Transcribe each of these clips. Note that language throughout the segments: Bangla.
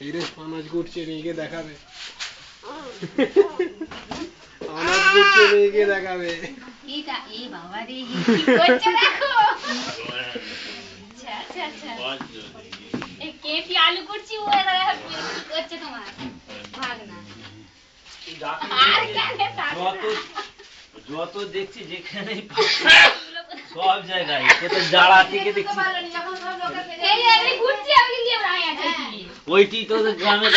এই রে আনাজ করছে মেয়েকে দেখাবে আনাজ করছে মেয়েকে দেখাবে আলু করছি তোমার ভাগনা যত দেখছি যেখানে সব জায়গায় কোথাও জাড়া থেকে দেখছি ওইটি তোদের গ্রামে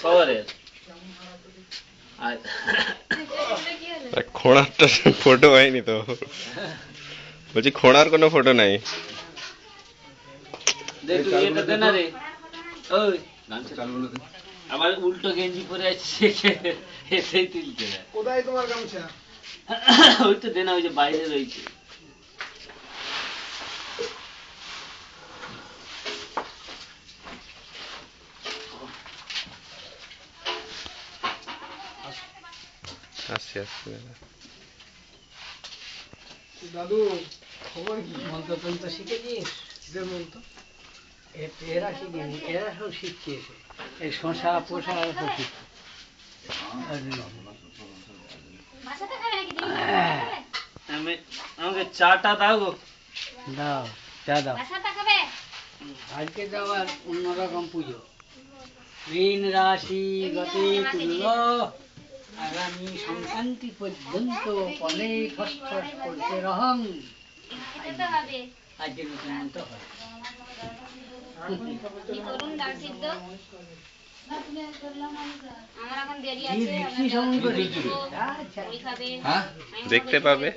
শহরের খোঁড়ারটা ফটো হয়নি তো বলছি খোঁড়ার কোনো ফটো নাই আবার উল্টো গেঞ্জি পরে আছে এসেই তুলতে কোথায় তোমার গামছা ওই তো দেনা ওই যে বাইরে রয়েছে আসছি আসছি দাদু খবর কি মন্ত্রতন্ত্র শিখেছিস? মন্ত্র এরা শিখেনি, এরা সব শিখছে এই শশা পোষা সব শিখছে। আমাকে চাটা দাও গো। দাও চা দাও। আজকে তো আবার অন্যরকম পুজো। ঋণ রাশি গতি তুল্য আগামী সংক্রান্তি পর্যন্ত ফলে ঠস ঠস করতে রহং। আজকে নতুন মন্ত্র হয়। দেখতে পাবে